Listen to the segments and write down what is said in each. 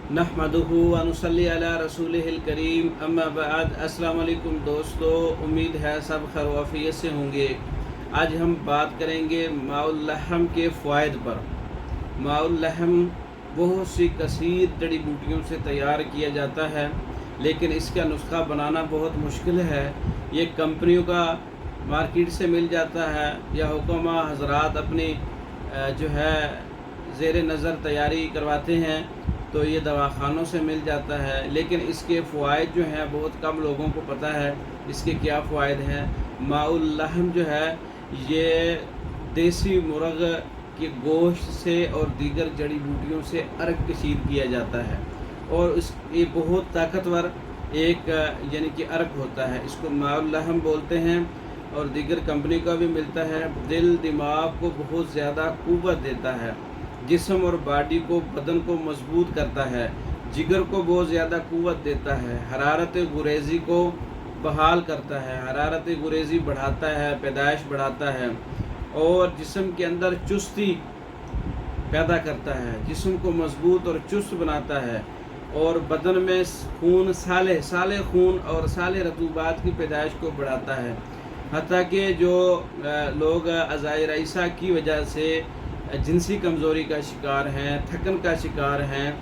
नहमदुहु व नुसल्ली अला रसूलिहिल करीम अम्मा बाद। अस्सलाम वालेकुम दोस्तों, उम्मीद है सब खैर व आफियत से होंगे। आज हम बात करेंगे माउल लहम के फ़वाइद पर। माउल लहम बहुत सी कसीर जड़ी बूटियों से तैयार किया जाता है, लेकिन इसका नुस्खा बनाना बहुत मुश्किल है। ये कंपनियों का मार्केट से मिल जाता है या हुक्मा हजरात अपनी जो है ज़ेर नज़र तैयारी करवाते हैं, तो ये दवाखानों से मिल जाता है। लेकिन इसके फ़वाइद जो हैं बहुत कम लोगों को पता है इसके क्या फ़वाइद हैं। माउल लहम जो है ये देसी मुर्ग के गोश्त से और दीगर जड़ी बूटियों से अर्क कशीद किया जाता है, और ये बहुत ताकतवर एक यानी कि अर्क होता है। इसको माउल लहम बोलते हैं और दीगर कंपनी का भी मिलता है। दिल दिमाग को बहुत ज़्यादा क़ुव्वत देता है, जिस्म और बॉडी को बदन को मजबूत करता है, जिगर को बहुत ज़्यादा क़ुव्वत देता है, हरारत गुरेज़ी को बहाल करता है, हरारत गुरेज़ी बढ़ाता है, पैदाइश बढ़ाता है, और जिस्म के अंदर चुस्ती पैदा करता है, जिस्म को मजबूत और चुस्त बनाता है, और बदन में खून साले खून और साले रतूबात की पैदाइश को बढ़ाता है। हत्ता कि जो लोग अज़ाई रईसा की वजह से जिनसी कमज़ोरी का शिकार हैं, थकन का शिकार हैं,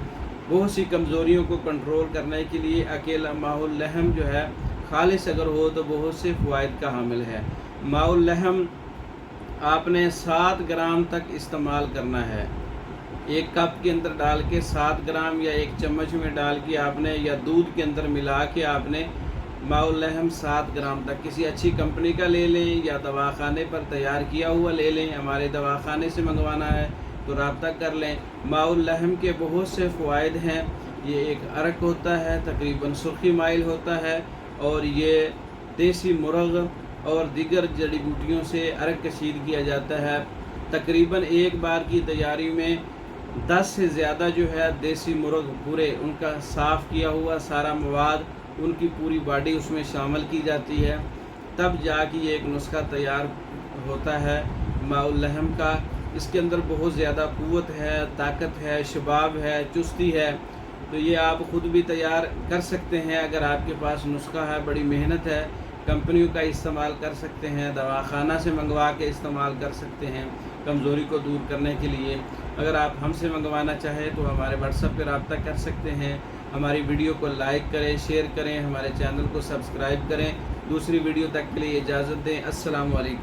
बहुत सी कमज़ोरियों को कंट्रोल करने के लिए अकेला माउल लहम जो है खालिस अगर हो तो बहुत से फ़वाइद का हामिल है। माउल लहम आपने 7 ग्राम तक इस्तेमाल करना है। एक कप के अंदर डाल के 7 ग्राम या एक चम्मच में डाल के आपने, या दूध के अंदर मिला के आपने माउल लहम 7 ग्राम तक किसी अच्छी कंपनी का ले लें या दवाखाने पर तैयार किया हुआ ले लें। हमारे दवाखाने से मंगवाना है तो रब्ता कर लें। माउल लहम के बहुत से फ़वाइद हैं। ये एक अर्क होता है, तकरीबन सुर्खी माइल होता है, और ये देसी मुर्ग और दीगर जड़ी बूटियों से अर्क कशीद किया जाता है। तकरीबन एक बार की तैयारी में 10 से ज़्यादा जो है देसी मुर्ग पूरे उनका साफ़ किया हुआ सारा मवाद, उनकी पूरी बॉडी उसमें शामिल की जाती है, तब जाके ये एक नुस्खा तैयार होता है माउल लहम का। इसके अंदर बहुत ज़्यादा क़ुव्वत है, ताकत है, शबाब है, चुस्ती है। तो ये आप ख़ुद भी तैयार कर सकते हैं अगर आपके पास नुस्खा है। बड़ी मेहनत है, कंपनियों का इस्तेमाल कर सकते हैं, दवाखाना से मंगवा के इस्तेमाल कर सकते हैं कमज़ोरी को दूर करने के लिए। अगर आप हमसे मंगवाना चाहें तो हमारे व्हाट्सएप पर रब्ता कर सकते हैं। हमारी वीडियो को लाइक करें, शेयर करें, हमारे चैनल को सब्सक्राइब करें। दूसरी वीडियो तक के लिए इजाज़त दें। अस्सलामु अलैकुम।